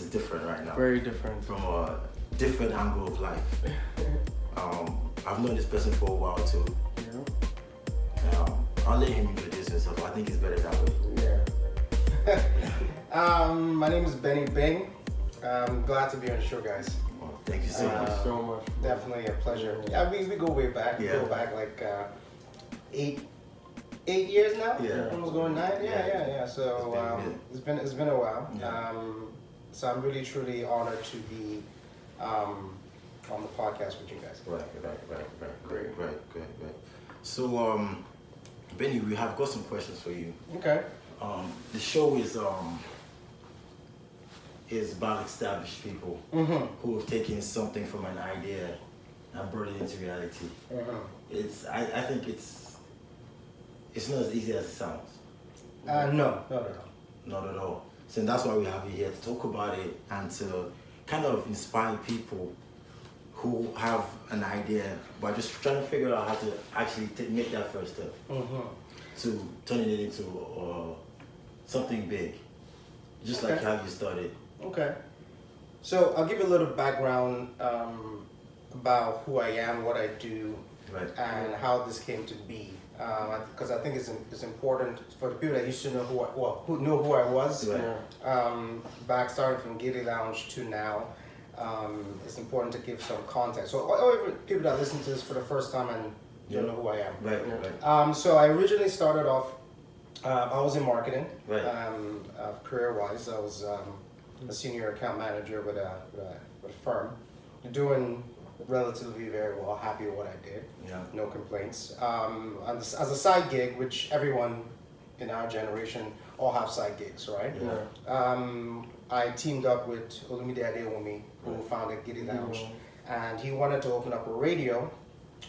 is different right now. Very different. From a different angle of life. I've known this person for a while too. Yeah. I'll let him introduce himself. I think it's better that way. Yeah. My name is Benny Bing. I'm glad to be on the show, guys. Well, thank you so much. Thank you so much. Definitely a pleasure. Yeah, we go way back. Yeah. We go back like 8 years now. Yeah. Almost going 9. Yeah. So it's been a while. Yeah. So I'm really truly honored to be on the podcast with you guys. Right. Great. So, Benny, we have got some questions for you. Okay. The show is about established people who have taken something from an idea and brought it into reality. I think it's not as easy as it sounds. No, not at all. Not at all. So that's why we have you here to talk about it and to kind of inspire people who have an idea but just trying to figure out how to actually make that first step to turning it into something big, just like how you started. Okay. So I'll give you a little background about who I am, what I do, and how this came to be. Because I think it's important for the people that used to know who know who I was. Right. Back starting from Giddy Lounge to now, it's important to give some context. So all people that listen to this for the first time and don't know who I am. Right. So I originally started off. I was in marketing. Right. Career-wise, I was a senior account manager with a firm, doing relatively very well, happy with what I did. Yeah. No complaints. As a side gig, which everyone in our generation all have side gigs, right? Yeah. I teamed up with Illuminated, who founded Giddy Lounge, and he wanted to open up a radio,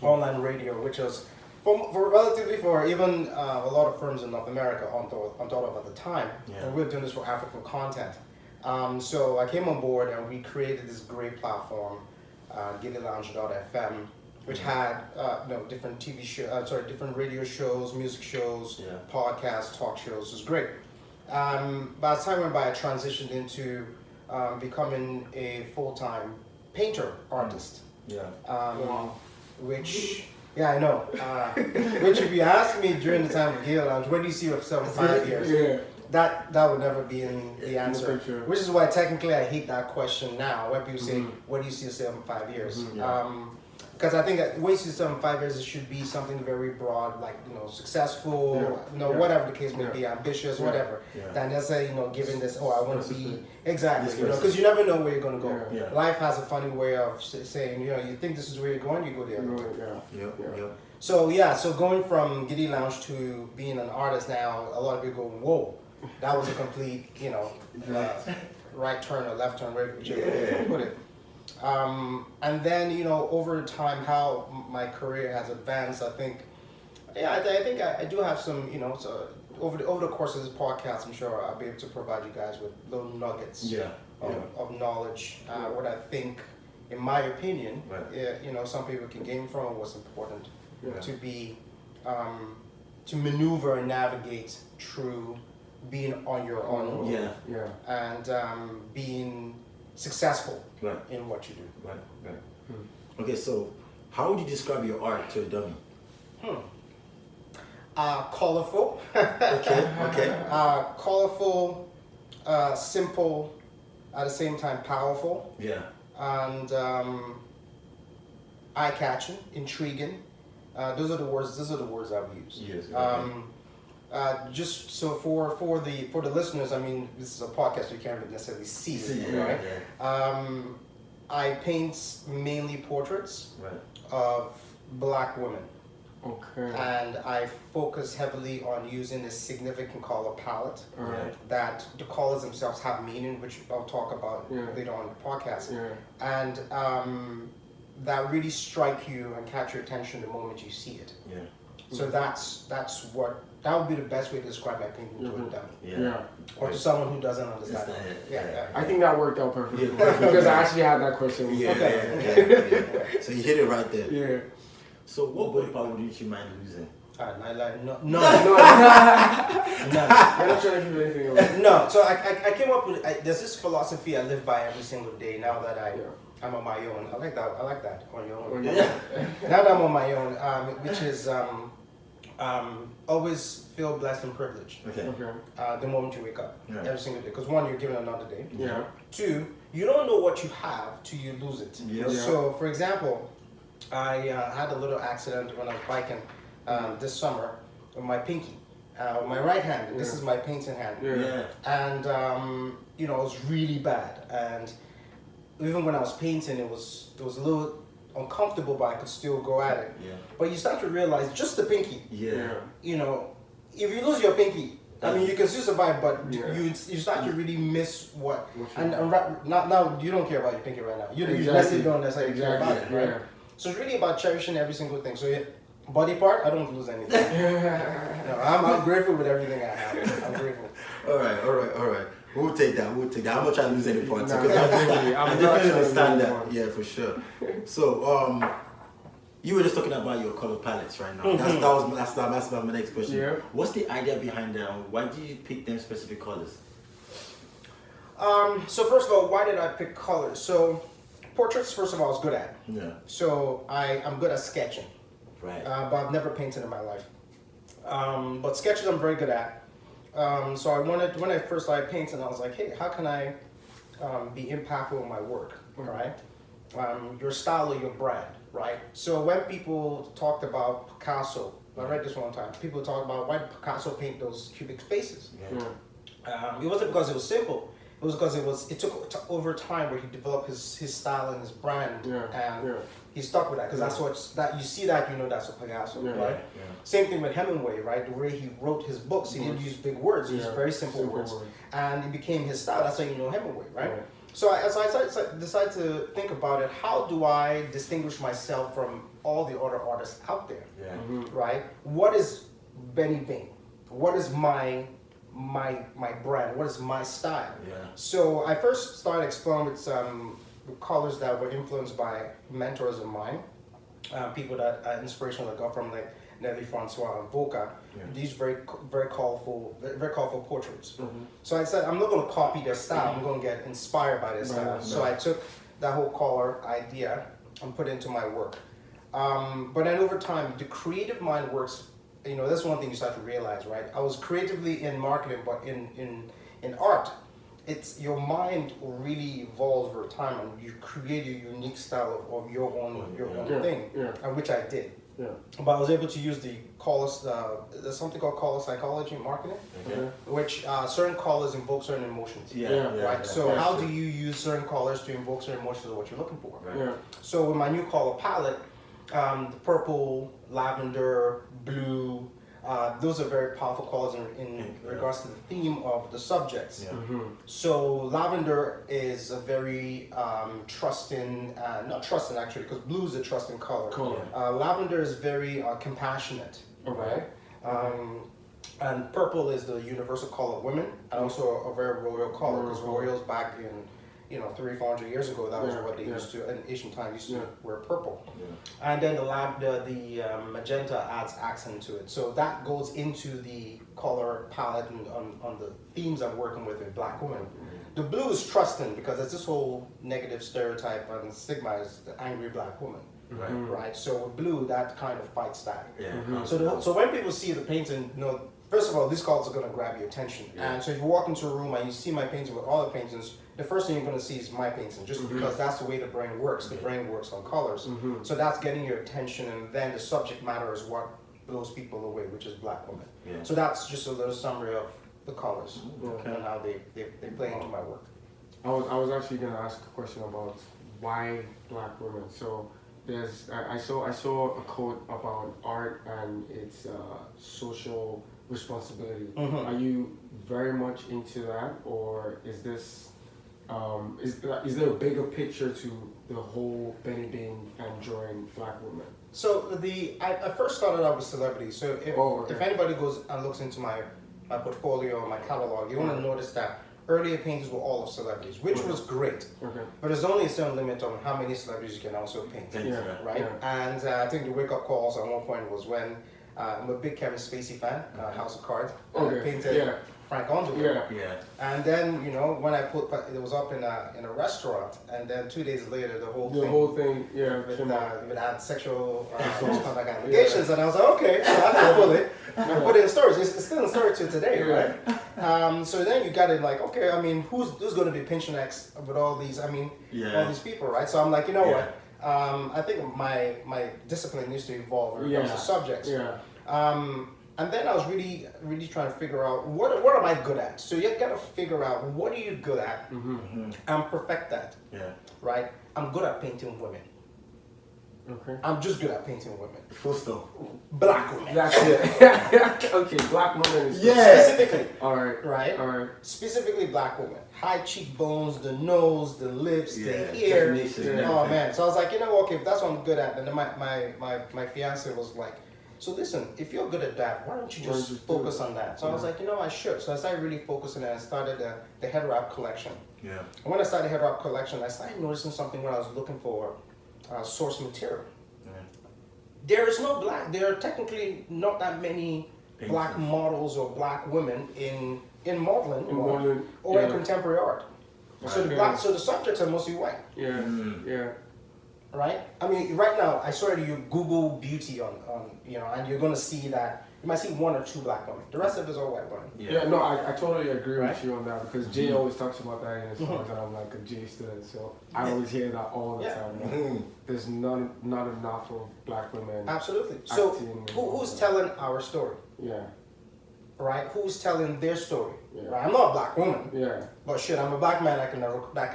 online radio, which was for even a lot of firms in North America unthought of at the time. Yeah. And we were doing this for African content. So I came on board and we created this great platform, GiddyLounge.fm, which had different TV shows, different radio shows, music shows, podcasts, talk shows. It was great. By the time went by, I transitioned into becoming a full-time painter artist. Which. Yeah, I know. Which, if you ask me during the time of Giddy Lounge, where do you see yourself in 5 years? That would never be in the answer. Which is why technically I hate that question now. When people say, "Where do you see yourself in 5 years?" Because I think that where you see yourself in 5 years, it should be something very broad, like successful, whatever the case may be, ambitious, whatever. Than necessarily giving this, I want to be exactly, because you never know where you're going to go. Life has a funny way of saying, you think this is where you're going, you go the other way. So going from Giddy Lounge to being an artist now, a lot of people go, whoa, that was a complete, right turn or left turn, whichever way you put it. And then, over time, how my career has advanced, I think I do have some, so over the course of this podcast, I'm sure I'll be able to provide you guys with little nuggets of knowledge, what I think, in my opinion, some people can gain from what's important to be, to maneuver and navigate through being on your own and being successful in what you do. Okay, so how would you describe your art to a dummy? Colorful. Okay. Colorful, simple, at the same time powerful. Yeah. And eye-catching, intriguing. Those are the words I would use. Yes. Just so for the listeners, I mean, this is a podcast, so you can't necessarily see it, right? I paint mainly portraits of Black women. Okay. And I focus heavily on using a significant color palette. That the colors themselves have meaning, which I'll talk about later on in the podcast. And that really strike you and catch your attention the moment you see it. So that would be the best way to describe my painting to a dummy. Or to someone who doesn't understand it. I think that worked out perfectly because I actually had that question. So you hit it right there. So what body part would you mind losing? I like no. No, you're not trying to give anything away. No, so I came up with there's this philosophy I live by every single day now that I'm on my own. I like that on your own. Yeah. Now that I'm on my own, which is always feel blessed and privileged. Okay. The moment you wake up, every single day. Because one, you're given another day. Yeah. Two, you don't know what you have till you lose it. Yeah. So, for example, I had a little accident when I was biking this summer with my pinky, my right hand. This is my painting hand. Yeah. And it was really bad. And even when I was painting, it was a little uncomfortable, but I could still go at it. Yeah. But you start to realize just the pinky. Yeah. If you lose your pinky, I mean, you can still survive, but you start to really miss what. Now you don't care about your pinky right now. You necessarily don't necessarily care about it, right? So it's really about cherishing every single thing. So body part, I don't lose anything. I'm grateful with everything I have. I'm grateful. All right. We'll take that. I'm not trying to lose any points. Nah, Because I definitely understand that. Points. Yeah, for sure. So, you were just talking about your color palettes right now. That's my next question. Yeah. What's the idea behind them? Why did you pick them specific colors? So first of all, why did I pick colors? So portraits, first of all, I was good at. Yeah. So I'm good at sketching. Right. But I've never painted in my life. But sketches I'm very good at. So when I first started painting, I was like, hey, how can I be impactful with my work, right? Your style or your brand, right? So when people talked about Picasso, I read this one time, people talk about why did Picasso paint those cubic faces? Yeah. It wasn't because it was simple. It was because it took over time where he developed his style and his brand, and he stuck with that because that's you see that that's a Picasso, right? Yeah. Same thing with Hemingway, right? The way he wrote his books, he didn't use big words; he used very simple words, and it became his style. That's how you know Hemingway, right? So I decided to think about it. How do I distinguish myself from all the other artists out there? Yeah. Right? What is Benny Bing? What is my brand? What is my style? Yeah. So I first started exploring with colors that were influenced by mentors of mine, people that inspirational that got from like Nelly Francois and Voca. These very colorful portraits. So I said I'm not going to copy their style. I'm going to get inspired by their style. So I took that whole color idea and put it into my work. But then over time, the creative mind works. That's one thing you start to realize, right? I was creatively in marketing, but in art, it's your mind really evolves over time, and you create a unique style of your own thing, and which I did. Yeah. But I was able to use the colors. There's something called color psychology in marketing, which certain colors invoke certain emotions. Right. So how do you use certain colors to invoke certain emotions of what you're looking for? Right. So with my new color palette, the purple, lavender, blue, those are very powerful colors in regards to the theme of the subjects. So lavender is a very trusting, not trusting actually, because blue is a trusting color. Lavender is very compassionate, right? And purple is the universal color of women, and also a very royal color, because royals back in 300-400 years ago, that was what they used to, in ancient times, used to wear purple. And then the magenta adds accent to it. So that goes into the color palette and on the themes I'm working with Black women. The blue is trusting, because it's this whole negative stereotype and stigma is the angry Black woman. Right? So with blue, that kind of fights that. So when people see the painting, first of all, these colors are going to grab your attention. And so if you walk into a room and you see my painting with all the paintings, the first thing you're going to see is my painting, just because that's the way the brain works. The brain works on colors. So that's getting your attention, and then the subject matter is what blows people away, which is Black women. So that's just a little summary of the colors and how they play into my work. I was actually going to ask a question about why Black women. So I saw a quote about art and its social responsibility. Are you very much into that, or is this is there a bigger picture to the whole Benny Bing and drawing Black women? So I first started out with celebrities. So if anybody goes and looks into my portfolio or my catalog, you're going to notice that earlier paintings were all of celebrities, which was great. But there's only a certain limit on how many celebrities you can also paint. Right? And I think the wake-up calls at one point was when I'm a big Kevin Spacey fan, House of Cards. Okay. I painted Yeah. Frank Underwood. Yeah. And then, you know, when I it was up in a restaurant, and then 2 days later, the whole thing, with had sexual misconduct allegations, and I was like, okay, so I can pull it. I put it in storage. It's still in storage to today, right? So then you got it like, okay, I mean, who's going to be pinching X with all these? I mean, all these people, right? So I'm like, you know what? I think my discipline needs to evolve when it comes to subjects. And then I was really trying to figure out what am I good at. So you got to figure out what are you good at and perfect that. Right? I'm good at painting women. Okay. I'm just good at painting women. Full stop. Black women. That's it. Okay, black women is Specifically. All right. Right? All right. Specifically black women. High cheekbones, the nose, the lips, the hair. Oh man. So I was like, you know, okay, if that's what I'm good at, then my fiance was like, so listen, if you're good at that, why don't you just focus on that? So I was like, you know, I should. So I started really focusing and I started the head wrap collection. Yeah. And when I started the head wrap collection, I started noticing something when I was looking for source material. There is no black, there are technically not that many black models or black women in modeling or in contemporary art. So the subjects are mostly white. Right? I mean, right now, I swear to you, Google beauty on you know, and you're going to see that you might see one or two black women. The rest of it is all white women. Yeah, no, I totally agree with you on that because Jay always talks about that in his songs, and I'm like a Jay student, so I always hear that all the time. Like, there's not enough of black women. Absolutely. So who's telling our story? Yeah. Right? Who's telling their story? Right? I'm not a black woman. Yeah. But shit, I'm a black man. I can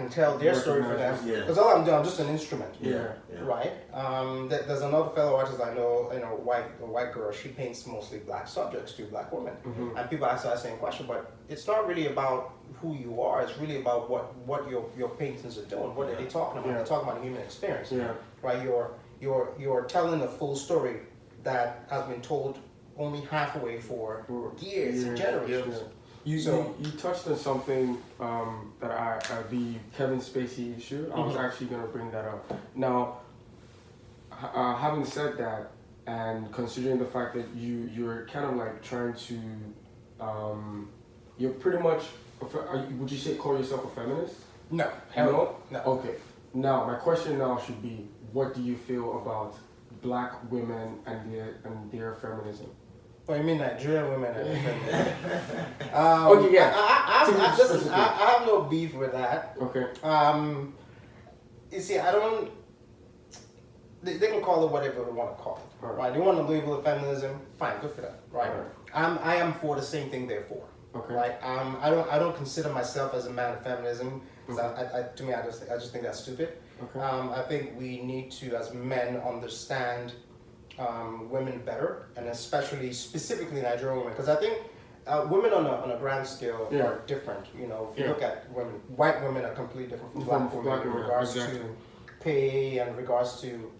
tell their story for them. Because all I'm doing, I'm just an instrument. Right? There's another fellow artist I know, you know, a white girl. She paints mostly black subjects to black women. And people ask that same question, but it's not really about who you are. It's really about what your paintings are doing. What are they talking about? They're talking about the human experience. Right? You're telling a full story that has been told only halfway for years and generations. You touched on something that the Kevin Spacey issue. I was actually going to bring that up. Now, having said that, and considering the fact that you're kind of like trying to, you're pretty much, would you call yourself a feminist? No. No. Okay. Now, my question now should be, what do you feel about black women and their feminism? Oh, you mean Nigerian women? Okay, yeah. I have no beef with that. Okay. You see, I don't. They can call it whatever they want to call it. Right? They want to label it feminism. Fine, good for them. Right. I am for the same thing. Therefore. Okay. Right. I don't consider myself as a man of feminism. Because to me, I just think that's stupid. Okay. I think we need to, as men, understand women better, and specifically Nigerian women, because I think women on a grand scale are different. You know, if you look at women, white women are completely different from black women in regards to pay and regards to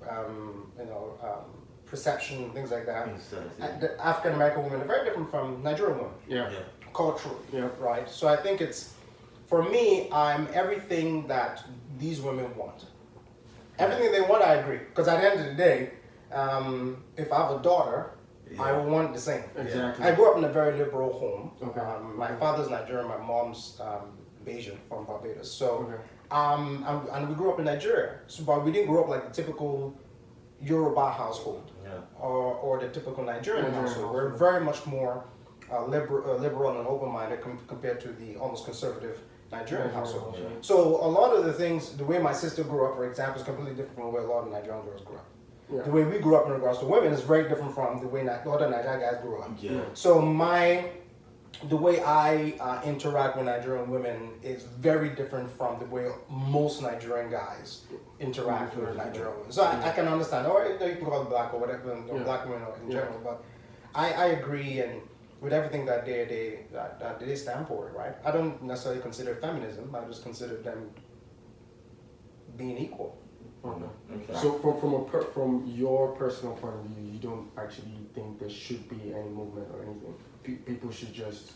perception and things like that. The African American women are very different from Nigerian women. Culturally. Right. So I think for me, I'm everything that these women want. Everything they want, I agree. Because at the end of the day, if I have a daughter, I will want the same. Exactly. I grew up in a very liberal home. Okay. My father's Nigerian, my mom's Bayesian from Barbados. So, and we grew up in Nigeria. So, but we didn't grow up like the typical Yoruba household or the typical Nigerian household. We're very much more liberal and open-minded compared to the almost conservative Nigerian household. So a lot of the things, the way my sister grew up, for example, is completely different from the way a lot of Nigerian girls grew up. The way we grew up in regards to women is very different from the way other Nigerian guys grew up. So the way I interact with Nigerian women is very different from the way most Nigerian guys interact with Nigerian women. So I can understand, or you can call it black or whatever, or black women in general, but I agree and with everything that they stand for, right? I don't necessarily consider it feminism. I just consider them being equal. So from your personal point of view, you don't actually think there should be any movement or anything. People should just.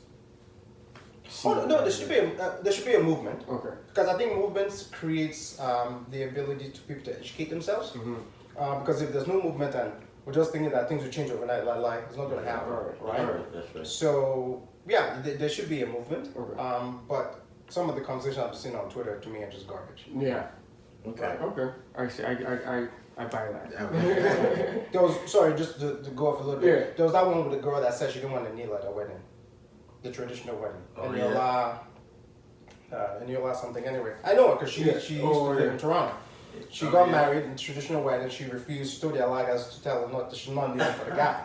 There should be a movement. Okay. Because I think movements creates the ability to people to educate themselves. Because if there's no movement and we're just thinking that things will change overnight. Like it's not going to happen, right? That's right. So yeah, there should be a movement. Okay. But some of the conversations I've seen on Twitter to me are just garbage. Yeah. Okay. Okay. I see. I buy that. There was, sorry, just to go off a little bit. Yeah. There was that one with the girl that said she didn't want to kneel at her wedding, the traditional wedding. Oh, And yeah. Eniola something. Anyway, I know her because she used to live in Toronto. She got married in traditional wedding. She refused. She told the Alagas to tell her not that she's not kneeling for the guy.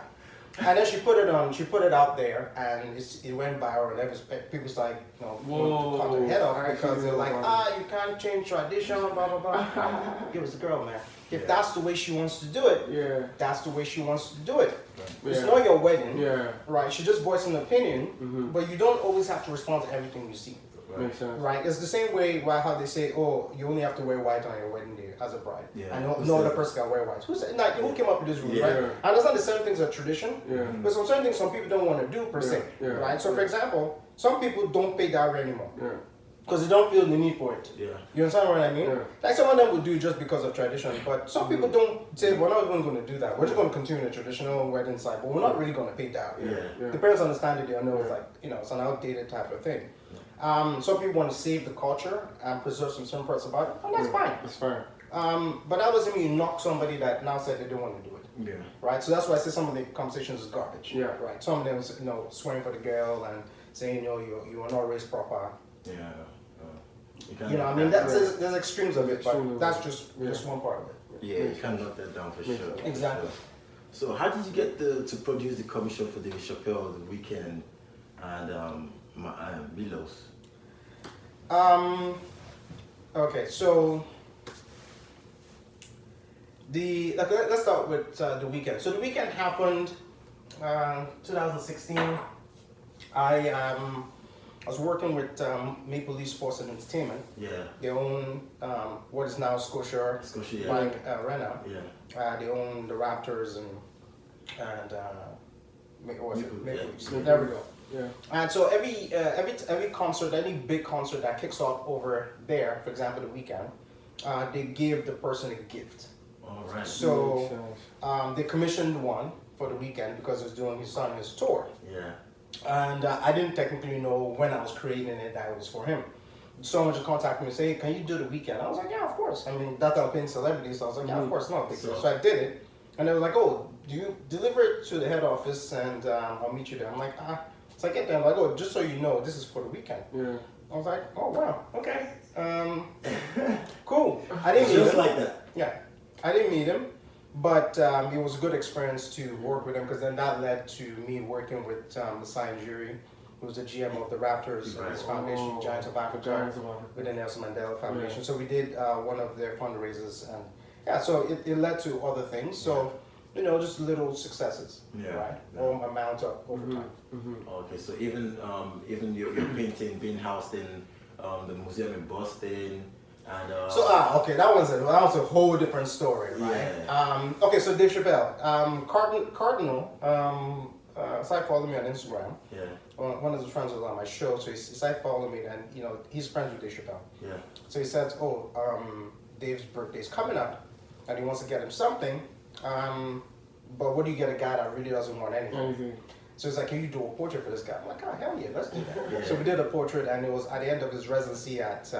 And then she put it on. She put it out there, and it went viral. And people started, wanting to cut her head off because they're like, you can't change tradition, blah blah blah. It was the girl, man. If that's the way she wants to do it, that's the way she wants to do it. Yeah. It's not your wedding, Yeah. right? She just voiced an opinion, but you don't always have to respond to everything you see. Makes sense. Right, it's the same way how they say, oh, you only have to wear white on your wedding day as a bride. Yeah. And no other person can wear white. Who came up with this rule, right? I understand that certain things are tradition, but certain things some people don't want to do per se, right? So for example, some people don't pay dowry anymore. Because they don't feel the need for it. Yeah. You understand what I mean? Yeah. Like some of them would do it just because of tradition, but some people don't say, we're not even going to do that. We're just going to continue the traditional wedding side, but we're not really going to pay dowry. Yeah. The parents understand it, they know it's like, it's an outdated type of thing. Some people want to save the culture and preserve some certain parts about it, and that's fine. That's fine. But that doesn't mean you knock somebody that now said they don't want to do it. Yeah. Right? So that's why I say some of the conversations is garbage. Yeah. Right? Some of them, swearing for the girl and saying, you are not raised proper. Yeah. I mean, there's extremes of it, but that's just one part of it. Yeah, you can note that down for sure. Exactly. So how did you get to produce the commission for Dave Chappelle, The Weeknd, and Milos? Okay, so let's start with The Weeknd. So The Weeknd happened 2016. I was working with Maple Leaf Sports and Entertainment. Yeah. They own what is now Scotia Bank Arena. Yeah. They own the Raptors and Maple Leafs. There we go. Yeah. And so every concert, any big concert that kicks off over there, for example, The Weeknd, they give the person a gift. All right. So they commissioned one for The Weeknd because he was doing his tour. Yeah. And I didn't technically know when I was creating it that it was for him. Someone just contacted me and say, hey, can you do The Weeknd? I was like, yeah, of course. I mean, that's how I'm paying celebrities. So I was like, yeah, of course, not a big deal. So I did it. And they were like, oh, do you deliver it to the head office and I'll meet you there. I'm like, So I get there, I'm like, oh, just so you know, this is for The Weeknd. Yeah. I was like, oh, wow, okay. Cool. I didn't meet him. Just like that. Yeah. I didn't meet him. But it was a good experience to work with him because then that led to me working with Masai Ujiri, who was the GM of the Raptors and his foundation, Giants of Africa, with the Nelson Mandela Foundation. So we did one of their fundraisers, and so it led to other things. So just little successes, right? All amount up over time. Okay, so even your painting being housed in the museum in Boston. And, okay, that was a whole different story, right? Yeah. Okay, so Dave Chappelle, Cardinal, started following me on Instagram. Yeah. One of his friends was on my show, so he started following me, and he's friends with Dave Chappelle. Yeah. So he said, Dave's birthday's coming up, and he wants to get him something. But what do you get a guy that really doesn't want anything? So he's like, can you do a portrait for this guy? I'm like, oh hell yeah, let's do that. Yeah. So we did a portrait, and it was at the end of his residency at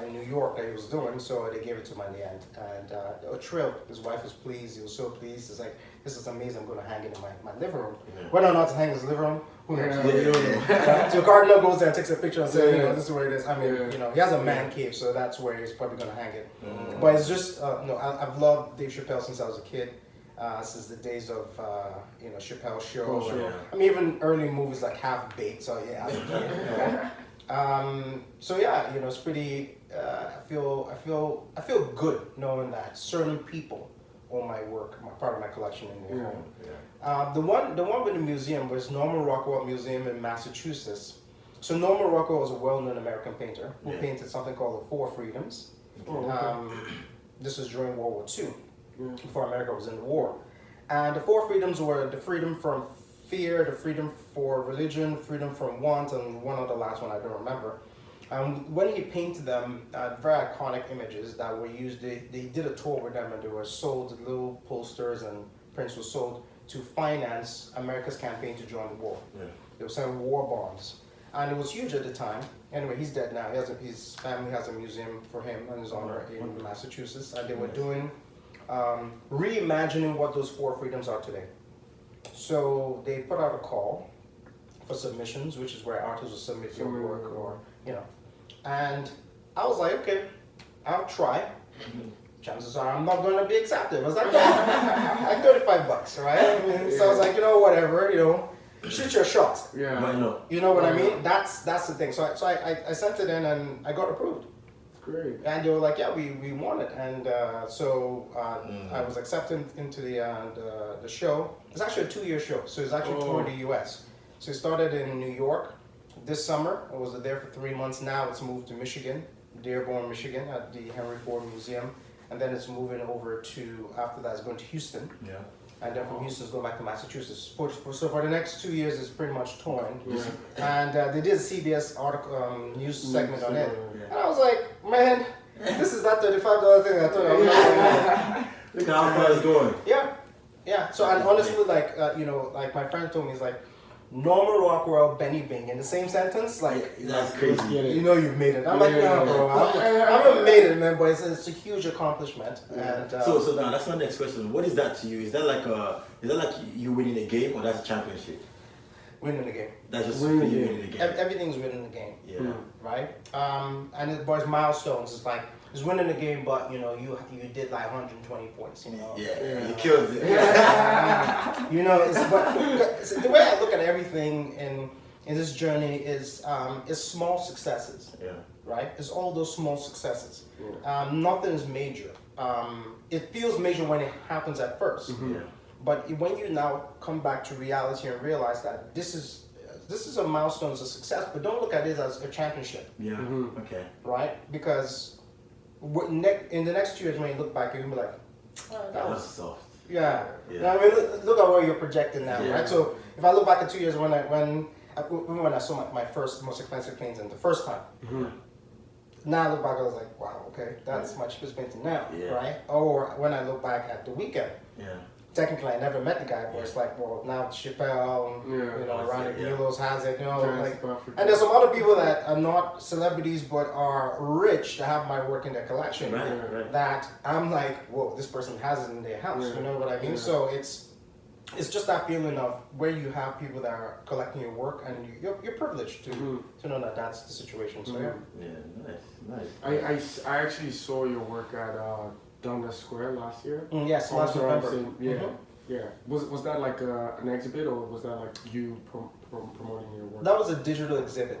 in New York that he was doing, so they gave it to him in the end. And thrilled. His wife was pleased. He was so pleased. He's like, this is amazing. I'm going to hang it in my living room. Yeah. Whether or not to hang in his living room, who knows? So Cardinal goes there and takes a picture and says, this is where it is. I mean, he has a man cave, so that's where he's probably going to hang it. But it's just, I've loved Dave Chappelle since I was a kid. Since the days of Chappelle's show. Oh, sure. I mean, even early movies like Half Baked. So yeah, as a kid. It's pretty. I feel good knowing that certain people own my work, part of my collection in their home. Yeah. The one with the museum was Norman Rockwell Museum in Massachusetts. So Norman Rockwell was a well-known American painter who painted something called the Four Freedoms. This was during World War II. Before America was in the war. And the four freedoms were the freedom from fear, the freedom for religion, freedom from want, and one other last one I don't remember. When he painted them, very iconic images that were used, they did a tour with them and they were sold, little posters and prints were sold to finance America's campaign to join the war. Yeah. They were selling war bonds. And it was huge at the time. Anyway, he's dead now. His family has a museum for him in his honor in Massachusetts. And they were doing, reimagining what those 4 freedoms are today. So they put out a call for submissions, which is where artists will submit their work or, you know. And I was like, okay, I'll try. Chances are I'm not going to be accepted. I was like, like $35, right? I mean, so I was like, whatever, shoot your shot. Yeah. Why not? You know what I mean? That's the thing. So I sent it in and I got approved. Great. And they were like, yeah, we want it. And I was accepted into the show. It's actually a 2-year show. So it's actually touring the U.S. So it started in New York this summer. I was there for 3 months. Now it's moved to Michigan, Dearborn, Michigan, at the Henry Ford Museum. And then it's moving over to, after that, it's going to Houston. Yeah. And then from Houston, it's going back to Massachusetts. So for the next 2 years, it's pretty much touring. Yeah. And they did a CBS article, news segment on it. And I was like, man, this is that $35 thing I thought I was going. Look how far it's going. Yeah. So and honestly, like like my friend told me, he's like, Norman Rockwell, Benny Bing in the same sentence, like That's crazy. you've made it. I'm like, no, bro, I haven't made it, man. But it's a huge accomplishment. And So now that's my next question. What is that to you? Is that like you winning a game or that's a championship? winning the game. That's just winning the game. Everything's winning the game. Yeah. Right. And it was milestones. It's like it's winning the game, but you did like 120 points. Yeah. You killed it. It's the way I look at everything in this journey is small successes. Yeah. Right. It's all those small successes. Nothing is major. It feels major when it happens at first. Mm-hmm. Yeah. But when you now come back to reality and realize that this is a milestone, it's a success, but don't look at it as a championship. Yeah. Mm-hmm. Okay. Right? Because in the next 2 years, when you look back, you're gonna be like, oh, that was soft. Yeah. Yeah. Now, I mean, look at where you're projecting now, Yeah. right? So if I look back at 2 years when I saw my first most expensive painting the first time. Mm-hmm. Now I look back, I was like, wow, okay, that's my cheapest painting now, Yeah. right? Or when I look back at The Weeknd, Yeah. technically I never met the guy, but it's like, well, now Chappelle, Ronnie Mulos has it, and there's some other people that are not celebrities but are rich to have my work in their collection. Right. That I'm like, whoa, this person has it in their house. You know what I mean? Yeah. So it's just that feeling of where you have people that are collecting your work, and you're privileged to know that that's the situation. So Nice. I actually saw your work at Dundas Square last year. Yes, last November. Yeah. Was that like an exhibit, or was that like you promoting your work? That was a digital exhibit.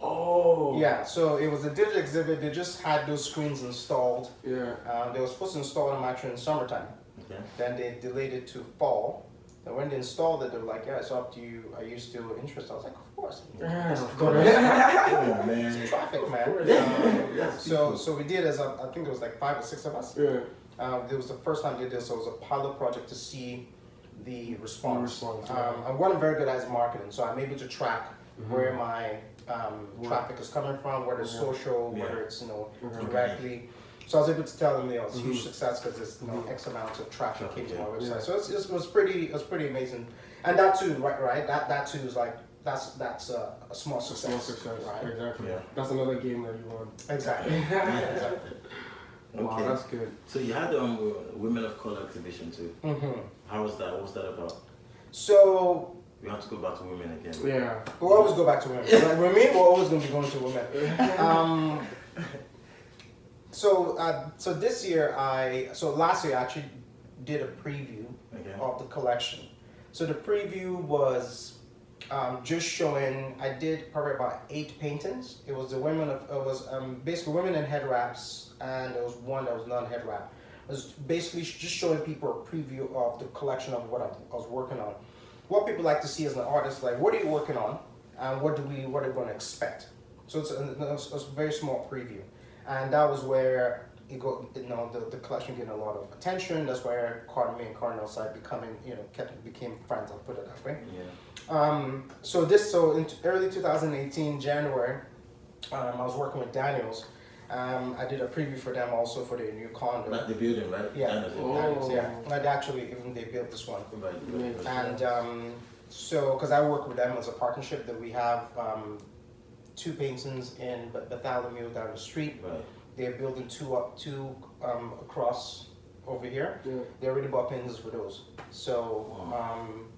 Oh. Yeah, so it was a digital exhibit. They just had those screens installed. Yeah. They were supposed to install them actually in summertime. Okay. Then they delayed it to fall. And when they installed it, they were like, yeah, it's up to you. Are you still interested? I was like, of course. Come on, man. It's traffic, man. So we did as I think there was like 5 or 6 of us. Yeah. It was the first time they did this, so it was a pilot project to see the response. Yeah. And what I'm very good at is marketing, so I'm able to track where my traffic is coming from, whether it's social, whether it's directly. So I was able to tell them, it's a huge success because there's X amount of traffic came to my website. So it was pretty amazing. And that too, right? That too is like that's a small success. Right? Exactly. Yeah. That's another game that you won. Exactly. Wow, that's good. So you had Women of Color exhibition too. Mm-hmm. How was that? What was that about? So We have to go back to women again. Yeah. we'll always go back to women. Like, with me, we're always going to be going to women. So this year last year I actually did a preview of the collection. So the preview was just showing. I did probably about 8 paintings. It was basically women in head wraps, and there was one that was non-head wrap. It was basically just showing people a preview of the collection of what I was working on. What people like to see as an artist, like, what are you working on, and what are we going to expect? So it's a very small preview. And that was where the collection getting a lot of attention. That's where me and Cardinal started became friends. I'll put it that way. Yeah. So in early 2018, January, I was working with Daniels. I did a preview for them also for their new condo. Not the building, right? Yeah. Daniels, Yeah. Like actually, even they built this one. Right. And so, because I work with them as a partnership, that we have 2 paintings in Bartholomew down the street. Right. They're building two across over here. Yeah. They already bought paintings for those. So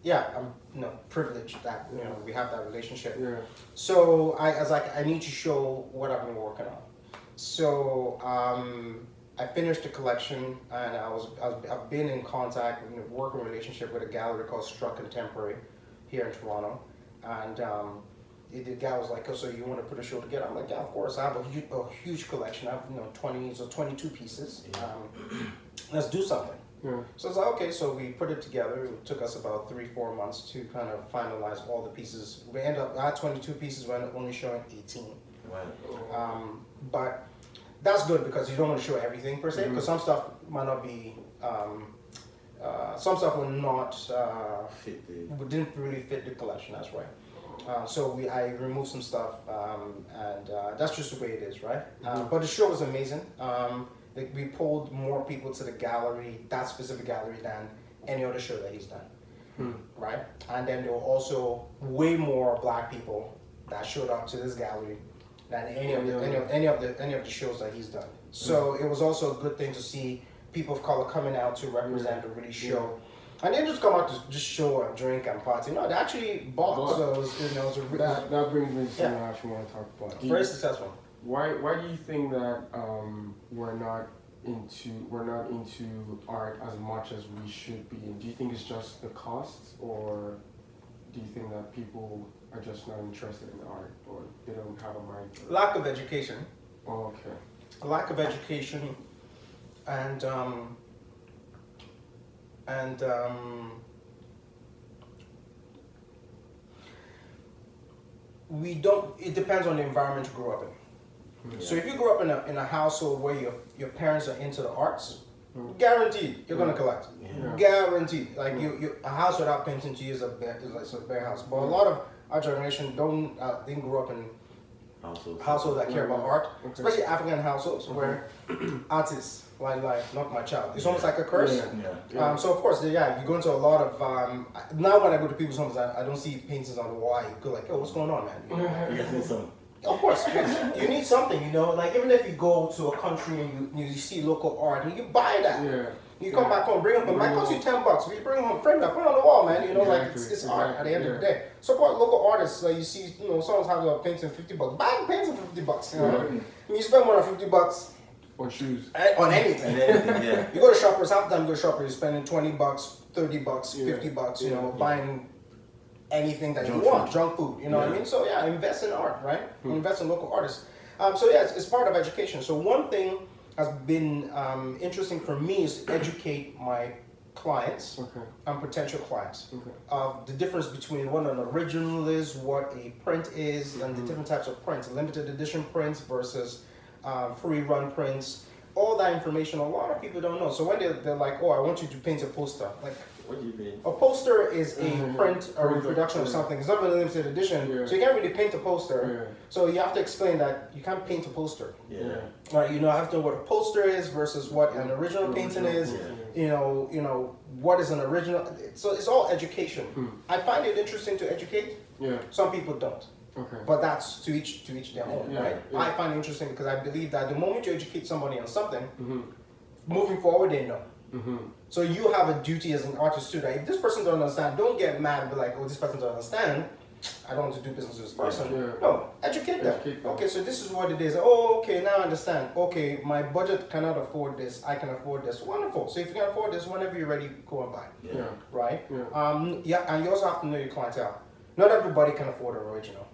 yeah, I'm privileged that we have that relationship. Yeah. So I need to show what I've been working on. So I finished the collection, and I've been in contact, working relationship with a gallery called Struck Contemporary here in Toronto, and the guy was like, "Oh, so you want to put a show together?" I'm like, "Yeah, of course. I have a huge collection. I have 22 pieces. Let's do something." Yeah. So I was like, okay, so we put it together. It took us about 3-4 months to kind of finalize all the pieces. We ended up, I had 22 pieces, we ended up only showing 18. Right. But that's good because you don't want to show everything per se, because some stuff might not be, some stuff will not, didn't really fit the collection, that's right. So I removed some stuff, and that's just the way it is, right? But the show was amazing. We pulled more people to the gallery, that specific gallery, than any other show that he's done, right? And then there were also way more black people that showed up to this gallery than any of the shows that he's done. So it was also a good thing to see people of color coming out to represent and really show. And they didn't just come out to just show and drink and party. No, they actually bought. So it was that brings me to something I actually want to talk about. Very successful. Why do you think that we're not into art as much as we should be? And do you think it's just the costs, or do you think that people are just not interested in art, or they don't have a mind for it? Lack of education. Oh, okay. Lack of education, and we don't. It depends on the environment you grew up in. So if you grew up in a household where your parents are into the arts, guaranteed you're gonna collect. Guaranteed. Like a house without painting to you is like a bare house. But a lot of our generation didn't grow up in households that care about art, especially African households where artists like not my child. It's almost like a curse. So of course, you go into a lot of now when I go to people's homes, I don't see paintings on the wall. I go like, "Oh, what's going on, man?" Of course, you need something, like even if you go to a country and you see local art and you buy that, you come back home, bring it home, it might cost you $10, but you bring it home, frame that, put it on the wall, man, it's art at the end of the day. Support local artists, like you see, someone's having a painting $50, buy the painting for $50, you spend more than $50 on shoes, on anything. You go to shoppers, half the time you go to shoppers, you're spending $20, $30, $50, buying anything that you want, junk food, what I mean? So invest in art, right? Invest in local artists. It's part of education. So one thing has been interesting for me is to educate my clients and potential clients of the difference between what an original is, what a print is, and the different types of prints, limited edition prints versus free run prints. All that information, a lot of people don't know. So when they're like, "Oh, I want you to paint a poster," like, what do you mean? A poster is a print or reproduction of something. It's not a limited edition, so you can't really paint a poster. So you have to explain that you can't paint a poster. Right? I have to know what a poster is versus what an original painting is. What is an original. So it's all education. I find it interesting to educate. Some people don't. But that's to each their own, right? I find it interesting because I believe that the moment you educate somebody on something, moving forward, they know. So you have a duty as an artist too, that if this person doesn't understand, don't get mad and be like, "Oh, this person doesn't understand, I don't want to do business with this person." No, educate them. Okay, so this is what it is. Oh, okay, now I understand. Okay, my budget cannot afford this, I can afford this. Wonderful. So if you can afford this, whenever you're ready, go and buy. Right? And you also have to know your clientele. Not everybody can afford an original.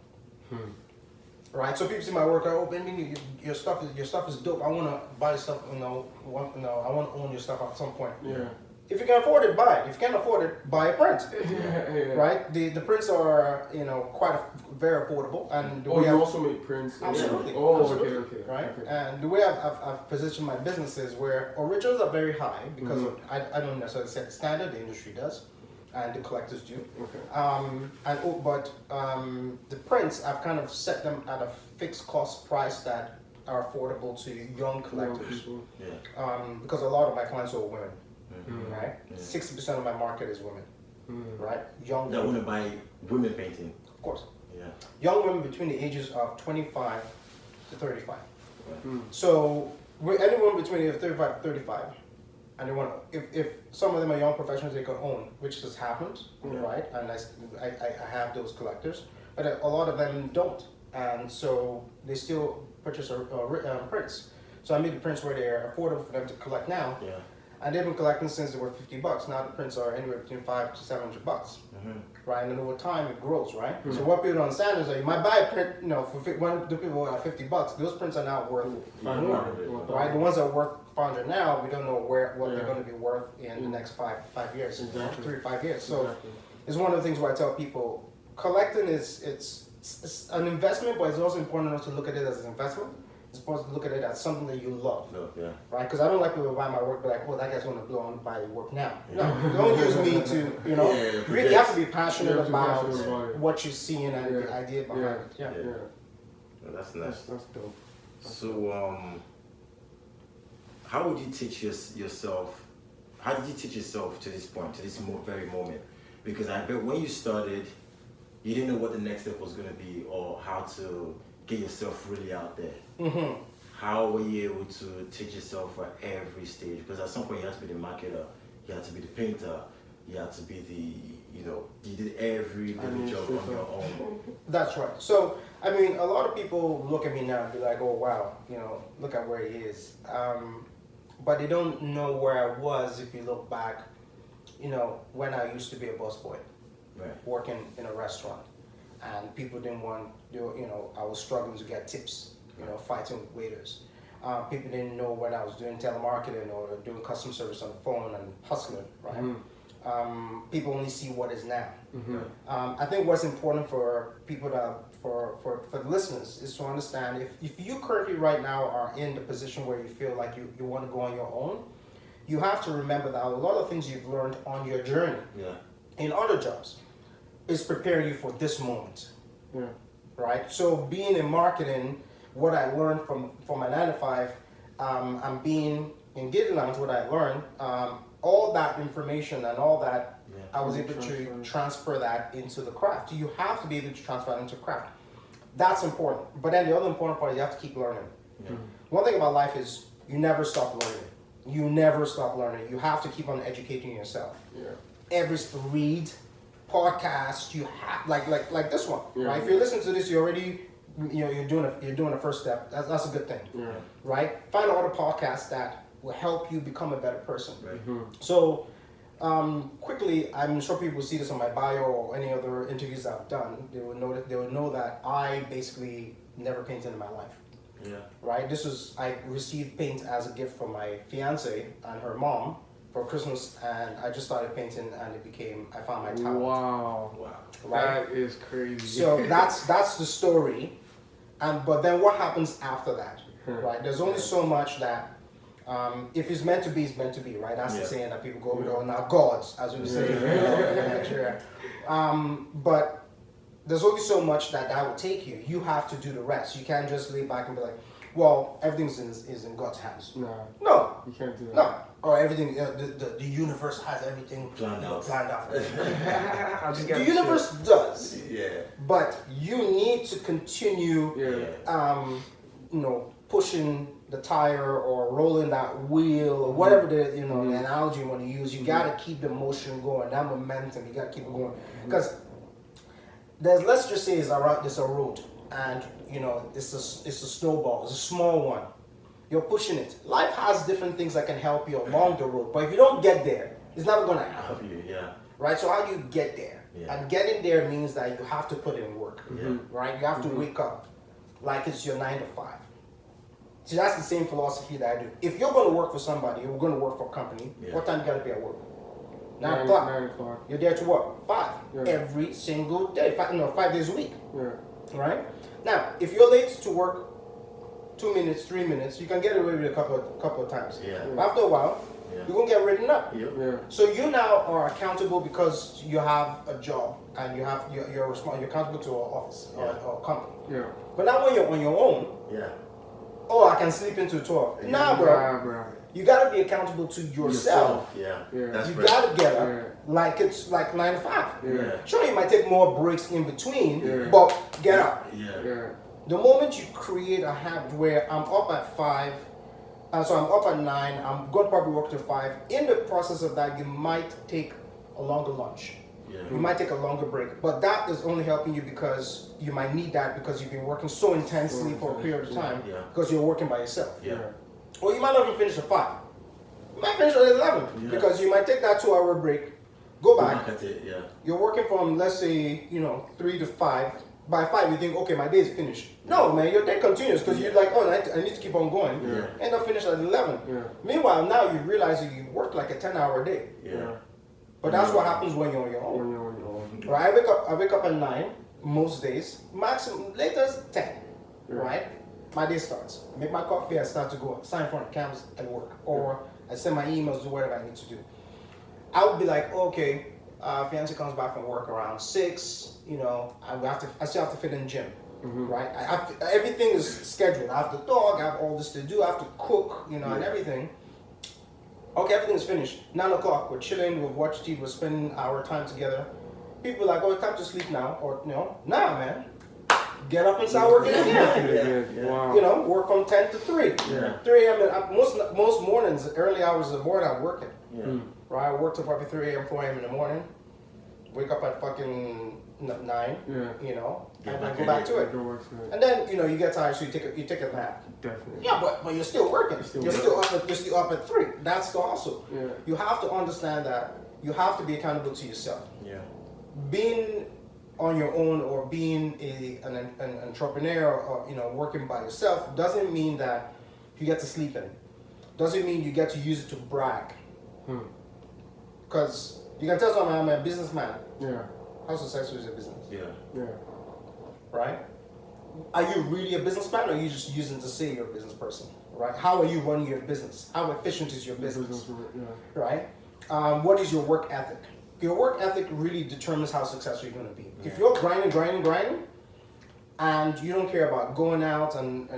Right, so people see my work, "Oh, Benjamin, your stuff is dope. I want to buy stuff. I want to own your stuff at some point." If you can afford it, buy it. If you can't afford it, buy a print. Right, the prints are very affordable, and you also make prints. Absolutely. Absolutely. Okay. Right, and the way I've positioned my business is where originals are very high because of I don't necessarily set the standard, the industry does. and the collectors do. Okay. The prints, I've kind of set them at a fixed cost price that are affordable to young collectors. Because a lot of my clients are women, right? 60% of my market is women, right? Young That women. want to buy women painting. Of course. Yeah. Young women between the ages of 25 to 35. Right. So anyone between the age of 35 to 35, and they want to, if some of them are young professionals, they can own, which has happened, right? And I have those collectors, but a lot of them don't, and so they still purchase prints. So I made the prints where they're affordable for them to collect now, and they've been collecting since they were $50. Now the prints are anywhere between $500 to $700, right? And then over time it grows, right? So what people don't understand is that you might buy a print, when the people are $50, those prints are now worth more, right? The ones that are worth $500 now, we don't know what they're going to be worth in the next 5 years, 3 to 5 years. So it's one of the things where I tell people, collecting it's an investment, but it's also important enough to look at it as an investment. It's important to look at it as something that you love, right? Because I don't like people to buy my work, be like, oh, that guy's going to blow on buy your work now. No, don't use me to, you really have to be passionate about what you're seeing and the idea behind it. Yeah. Well, that's nice. That's dope. So, how would you teach yourself? How did you teach yourself to this point, to this very moment? Because I bet when you started, you didn't know what the next step was going to be or how to get yourself really out there. How were you able to teach yourself at every stage? Because at some point you had to be the marketer, you had to be the painter, you had to be the, you did every little job on your own. That's right. So, I mean, a lot of people look at me now and be like, oh, wow, look at where he is. But they don't know where I was if you look back, when I used to be a busboy, working in a restaurant. And people didn't want, I was struggling to get tips, fighting with waiters. People didn't know when I was doing telemarketing or doing customer service on the phone and hustling, right? People only see what is now. I think what's important for people for the listeners is to understand if you currently right now are in the position where you feel like you want to go on your own, you have to remember that a lot of things you've learned on your journey in other jobs is preparing you for this moment, right? So being in marketing, what I learned from my 9 to 5, and being in Giddy Lounge, what I learned, all that information and all that, I was able to transfer that into the craft. You have to be able to transfer that into craft. That's important. But then the other important part is you have to keep learning. One thing about life is you never stop learning. You never stop learning. You have to keep on educating yourself. Every read, podcast, you have like this one, right? If you're listening to this, you already, you're doing a first step. That's a good thing, right? Find other podcasts that will help you become a better person. So, quickly, I'm sure people see this on my bio or any other interviews I've done. They would know that I basically never painted in my life. Right. I received paint as a gift from my fiance and her mom for Christmas, and I just started painting, and I found my talent. Wow. Right? That is crazy. So that's the story, but then what happens after that, right? There's only so much that, if it's meant to be, it's meant to be, right? That's the saying that people go with, now gods, as we say in Nigeria. But there's only so much that will take you. You have to do the rest. You can't just lay back and be like, well, everything is in God's hands. No. You can't do that. No. Or everything, the universe has everything planned out. The universe does. But you need to continue, pushing the tire or rolling that wheel or whatever the analogy you want to use. You got to keep the motion going, that momentum. You got to keep it going because let's just say it's a road, and it's a snowball. It's a small one. You're pushing it. Life has different things that can help you along the road, but if you don't get there, it's never going to help you. Right? So how do you get there? And getting there means that you have to put in work. Right? You have to wake up like it's your 9 to 5. See, that's the same philosophy that I do. If you're going to work for somebody, you're going to work for a company, what time you got to be at work? 9 o'clock. 9 o'clock. You're there to work 5 every single day. 5 days a week. Right? Now, if you're late to work 2 minutes, 3 minutes, you can get away with a couple of times. But after a while, you're gonna get written up. Yeah. So you now are accountable because you have a job and you're accountable to an office or a company. Yeah. But now when you're on your own, oh, I can sleep into 12. Nah, bro. You gotta be accountable to yourself. That's you right. gotta get up like it's like 9 to 5. Sure, you might take more breaks in between, but get up. The moment you create a habit where I'm up at 5, so I'm up at 9, I'm going to probably work till 5. In the process of that, you might take a longer lunch. You might take a longer break, but that is only helping you because you might need that because you've been working so intensely for a period of time because you're working by yourself. Or you might not even finish at 5. You might finish at 11 because you might take that 2-hour break, go back. You're working from, let's say, 3 to 5. By 5, you think, okay, my day is finished. No, man, your day continues because you're like, oh, I need to keep on going. End up finish at 11. Meanwhile, now you realize that you work like a 10-hour day. But that's what happens when you're on your own. Right? I wake up at 9 most days, maximum latest 10. Right? My day starts. Make my coffee, I start to go sign in front of cameras at work, or I send my emails, do whatever I need to do. I would be like, okay, fiance comes back from work around 6. I still have to fit in the gym, right? Everything is scheduled. I have the dog. I have all this to do. I have to cook, and everything. Okay, everything is finished. 9 o'clock, we're chilling. We'll watch TV. We're spending our time together. People are like, oh, it's time to sleep now, or nah, man. Get up and start working again. Wow. Work from 10 to 3. 3 a.m. Most mornings, early hours of the morning, I'm working. Right, I work till probably 3 a.m., 4 a.m. in the morning. Wake up at fucking 9. And then go back to it. And then you get tired, so you take a nap. Definitely. Yeah, but you're still working. You're still up at 3. That's the hustle. You have to understand that you have to be accountable to yourself. Being on your own or being an entrepreneur or working by yourself doesn't mean that you get to sleep in. Doesn't mean you get to use it to brag. Because you can tell someone I'm a businessman. How successful is your business? Right? Are you really a businessman, or are you just using to say you're a business person? Right? How are you running your business? How efficient is your business? Right? What is your work ethic? Your work ethic really determines how successful you're going to be. If you're grinding, and you don't care about going out and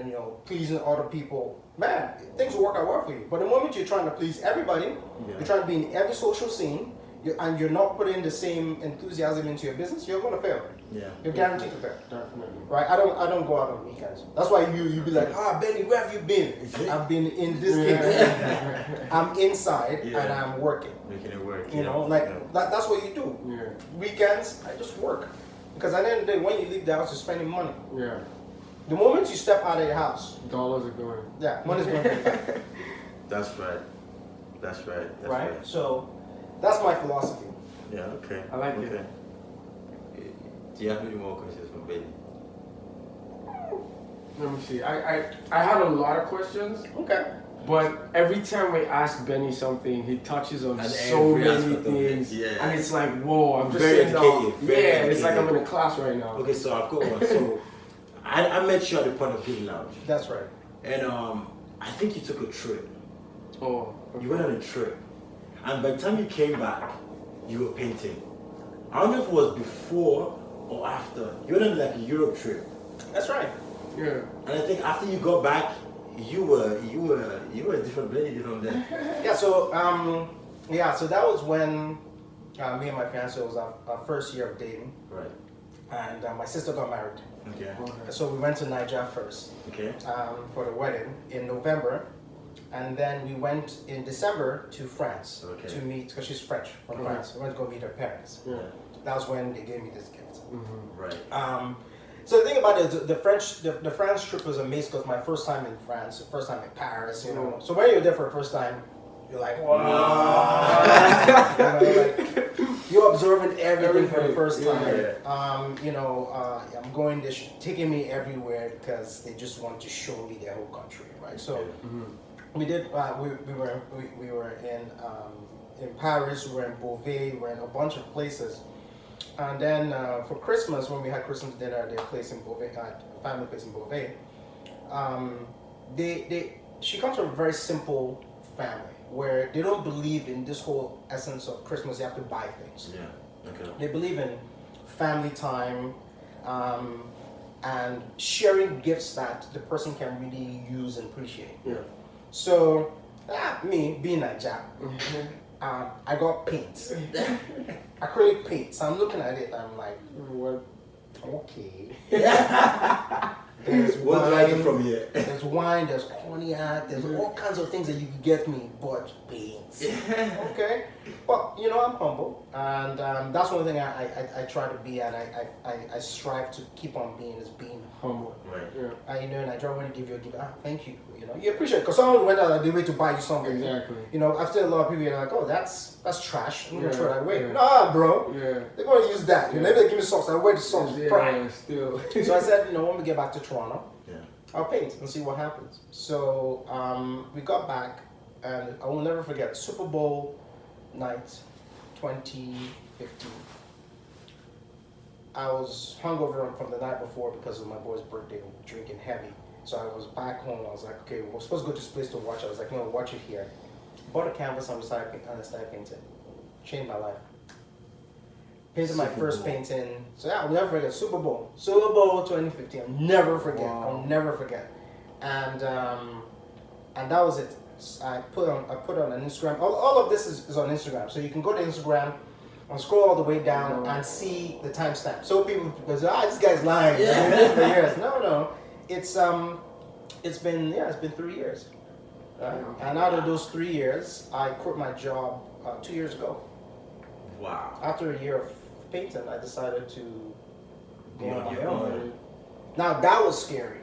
pleasing other people, man, things will work out well for you. But the moment you're trying to please everybody, you're trying to be in every social scene, and you're not putting the same enthusiasm into your business, you're going to fail. You're guaranteed to fail. Definitely. Right? I don't go out on weekends. That's why you be like, Benny, where have you been? I've been in this cave. I'm inside and I'm working. Making it work. That's what you do. Weekends, I just work. Because at the end of the day, when you leave the house, you're spending money. The moment you step out of your house, dollars are going. Money's going to be That's right. That's right. So that's my philosophy. Okay. I like it. Do you have any more questions for Benny? Let me see. I have a lot of questions. Okay. But every time we ask Benny something, he touches on so many things. And it's like, whoa, I'm just very saying educated. It's like I'm in a class right now. Okay, so I've got one. So I met you at the Point of View Lounge. That's right. And I think you took a trip. Oh. Okay. You went on a trip. And by the time you came back, you were painting. I don't know if it was before or after. You went on like a Europe trip. That's right. Yeah. And I think after you got back, you were a different Benny from there. So that was when me and my fiance was our first year of dating. Right. And my sister got married. Okay. So we went to Nigeria first. Okay. For the wedding in November. And then we went in December to France to meet, because she's French, from France. We went to go meet her parents. That was when they gave me this gift. Right. So the thing about it, the France trip was amazing because my first time in France, first time in Paris, So when you're there for the first time, you're like, wow. You're observing everything for the first time. I'm going, they're taking me everywhere because they just want to show me their whole country, right? So we did, we were in Paris, we were in Beauvais, we were in a bunch of places. And then for Christmas, when we had Christmas dinner at their place in Beauvais, family place in Beauvais, she comes from a very simple family, where they don't believe in this whole essence of Christmas. You have to buy things. Yeah. Okay. They believe in family time, and sharing gifts that the person can really use and appreciate. Yeah. So, me being Nigerian, I got paints, acrylic paints. I'm looking at it, I'm like, What? okay. Yeah. There's What do I do wine, from here? there's wine, there's cognac, there's all kinds of things that you can get me, but paints. Okay? But, you know, I'm humble, and that's one thing I try to be, and I strive to keep on being, is being humble. Right. Yeah. You know, and I don't want to give you a gift. Thank you. You know, you appreciate it, because someone went out of their way to buy you something. Exactly. You know, I've seen a lot of people, you're like, oh, that's trash. I'm going to throw that away. Yeah. Nah, bro. Yeah. They're going to use that. You know, if they give me socks, I wear the socks. Pride. Yeah, still. So I said, you know, when we get back to Toronto, Yeah. I'll paint and see what happens. So we got back, and I will never forget Super Bowl night 2015. I was hungover from the night before because of my boy's birthday, drinking heavy. So I was back home. I was like, okay, we're supposed to go to this place to watch. I was like, no, watch it here. Bought a canvas and started painting. Changed my life. Painted my Super first Bowl. painting. So yeah, I'll never forget Super Bowl 2015. I'll never forget. Wow. I'll never forget. And that was it. I put on an Instagram. All of this is on Instagram. So you can go to Instagram and scroll all the way down and see the timestamp. So people go, this guy's lying. Yeah. For years. No. It's been 3 years. And out of those 3 years, I quit my job 2 years ago. Wow. After a year of painting, I decided to go Be on on my your own. own. Now that was scary.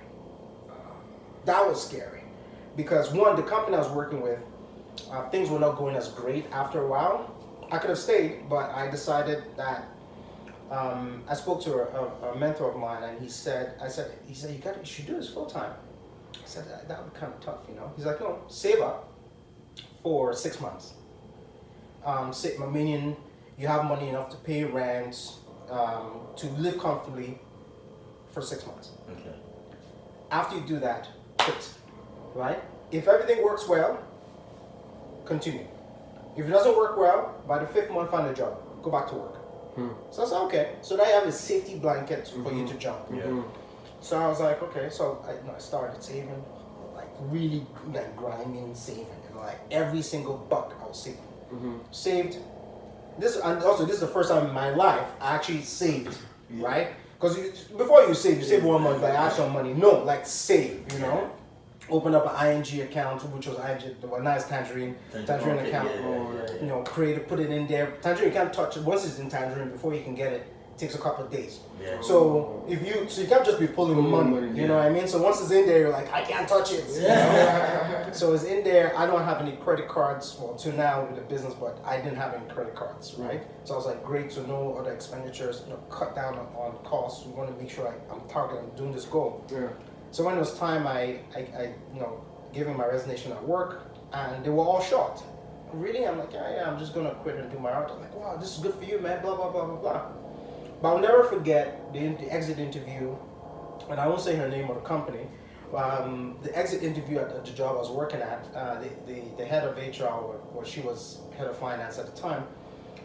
Because one, the company I was working with, things were not going as great after a while. I could have stayed, but I decided that I spoke to a mentor of mine, and he said, you should do this full time. I said, that would be kind of tough, you know. He's like, no, save up for 6 months. Meaning you have money enough to pay rent, to live comfortably for 6 months. Okay. After you do that, quit, right? If everything works well, continue. If it doesn't work well, by the 5th month, find a job. Go back to work. So I said, okay. So now you have a safety blanket for you to jump. Yeah. So I was like, okay. So I started saving, like really like grinding, saving, and like every single buck I was saving. Saved. This, and also this is the first time in my life I actually saved, right? Because before you save 1 month, like actual money. No, like save, you know. Open up an ING account, which was ING, a nice Tangerine account. You know, create it, put it in there. Tangerine can't touch it. Once it's in Tangerine, before you can get it, it takes a couple of days. Yeah. So you can't just be pulling money. You know what I mean? So once it's in there, you're like, I can't touch it. You know? So it's in there. I don't have any credit cards. Well, to now with the business, but I didn't have any credit cards, right? So I was like, great to know other expenditures. You know, cut down on costs. We want to make sure I'm targeting, I'm doing this goal. Yeah. So when it was time, I gave him my resignation at work, and they were all shocked. Really? I'm like, yeah, I'm just gonna quit and do my art. I'm like, wow, this is good for you, man. Blah blah blah blah blah. But I'll never forget the exit interview, and I won't say her name or the company. The exit interview at the job I was working at, the head of HR, or she was head of finance at the time,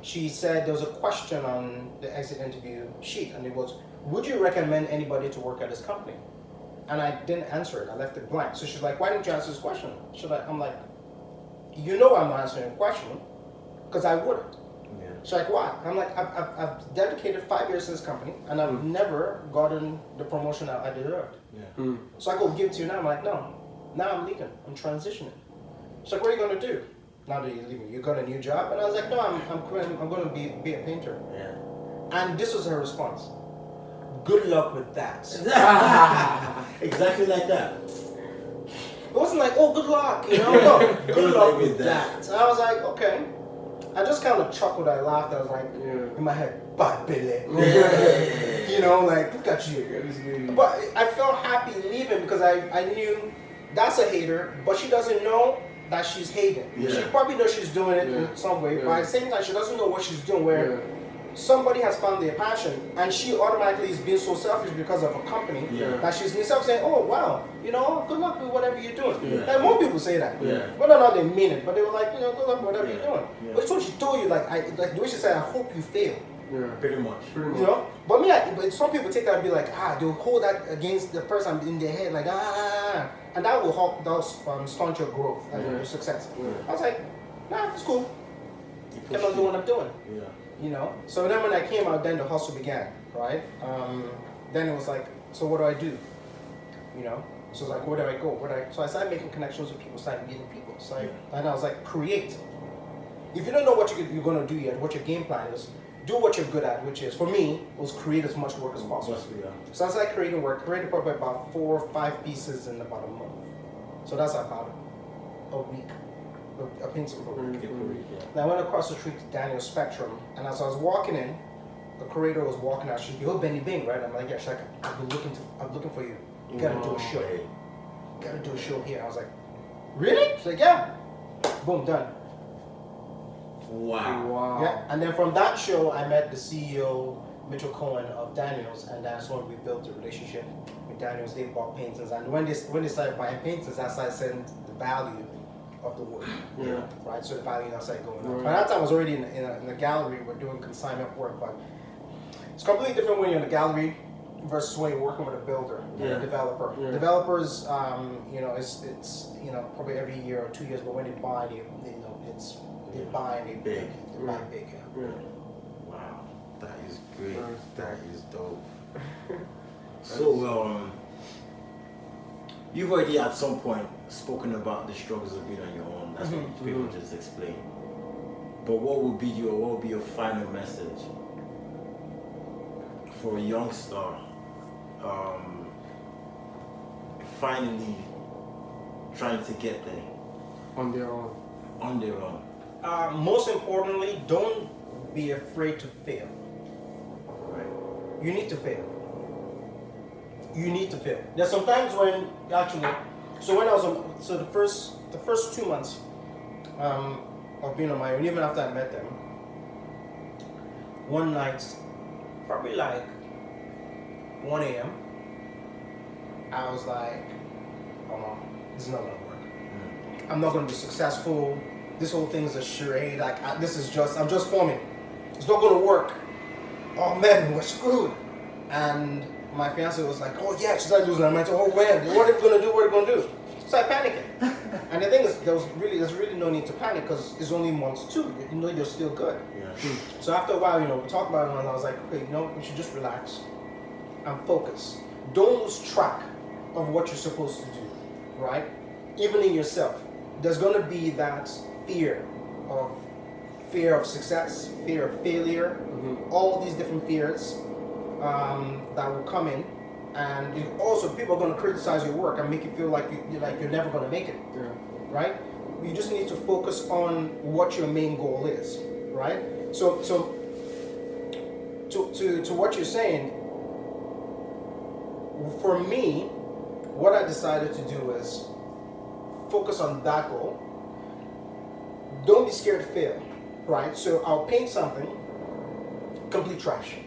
she said there was a question on the exit interview sheet, and it was, would you recommend anybody to work at this company? And I didn't answer it. I left it blank. So she's like, why didn't you answer this question? I'm like, you know I'm not answering the question, because I wouldn't. Yeah. She's like, why? I'm like, I've dedicated 5 years to this company, and I've never gotten the promotion that I deserved. Yeah. So I go give it to you now. I'm like, no. Now I'm leaving. I'm transitioning. She's like, what are you going to do now that you're leaving? You got a new job? And I was like, no, I'm going to be a painter. Yeah. And this was her response. Good luck with that. Exactly like that. It wasn't like, oh, good luck, you know? No, good luck with that. And I was like, okay. I just kind of chuckled, I laughed, I was like, in my head, bad Billy. You know, like, look at you. But I felt happy leaving because I knew that's a hater, but she doesn't know that she's hating. Yeah. She probably knows she's doing it in some way, but at the same time, she doesn't know what she's doing. somebody has found their passion, and she automatically is being so selfish because of a company that she's herself saying, "Oh wow, you know, good luck with whatever you're doing." Yeah. Like most people say that, whether or not they mean it, but they were like, you know, good luck with whatever you're doing. But it's what she told you, like the way she said, "I hope you fail." Yeah. Pretty much. You know, but but some people take that and be like, they'll hold that against the person in their head, like and that will help, stunt your growth and your success. I was like, nah, it's cool. Keep on doing what I'm doing. Yeah. You know, so then when I came out, then the hustle began, right? Then it was like, so what do I do? You know, so it's like, where do I go? So I started making connections with people, started meeting people. So and I was like, create. If you don't know what you're going to do yet, what your game plan is, do what you're good at, which is, for me, was create as much work as possible. So I started creating work, created probably about 4 or 5 pieces in about a month. So that's about a week. A painting per week. Now I went across the street to Daniel's Spectrum, and as I was walking in, the curator was walking out. She's like, "Yo, Benny Bing, right?" I'm like, "Yeah." She's like, I'm looking for you. You gotta do a show. You gotta do a show here." I was like, "Really?" She's like, "Yeah." Boom, done. Wow. Yeah, and then from that show, I met the CEO, Mitchell Cohen of Daniels, and that's when we built a relationship with Daniels. They bought paintings, and when they started buying paintings, that's how I sent the value of the work. Right, so the value outside going on. By that time, I was already in a gallery. We're doing consignment work, but it's completely different when you're in a gallery versus when you're working with a builder, a developer. Developers, you know, it's you know, probably every year or 2 years, but when they buy, they buy and they buy big. Wow, that is great. That is dope. So, you've already at some point spoken about the struggles of being on your own. That's what people just explained. But what would be your final message for a youngster finally trying to get there on their own? On their own. Most importantly, don't be afraid to fail. Right. You need to fail. You need to fail. There's sometimes when actually, so when I was the first 2 months of being on my own, even after I met them, one night, probably like 1 a.m., I was like, oh no, this is not gonna work. I'm not gonna be successful. This whole thing is a charade. Like I'm just forming. It's not gonna work. Oh man, we're screwed. And my fiance was like, oh yeah, she started losing her mind. Oh man, what are we gonna do? What are we gonna do? So I panicked. And the thing is, there's really no need to panic because it's only months 2. You know, you're still good. Yeah. So after a while, you know, we talked about it, and I was like, okay, you know, we should just relax and focus. Don't lose track of what you're supposed to do, right? Even in yourself, there's gonna be that fear of success, fear of failure, all these different fears that will come in, and also people are going to criticize your work and make you feel like you're never going to make it, right? You just need to focus on what your main goal is, right? So to what you're saying, for me, what I decided to do is focus on that goal. Don't be scared to fail, right? So I'll paint something, complete trash.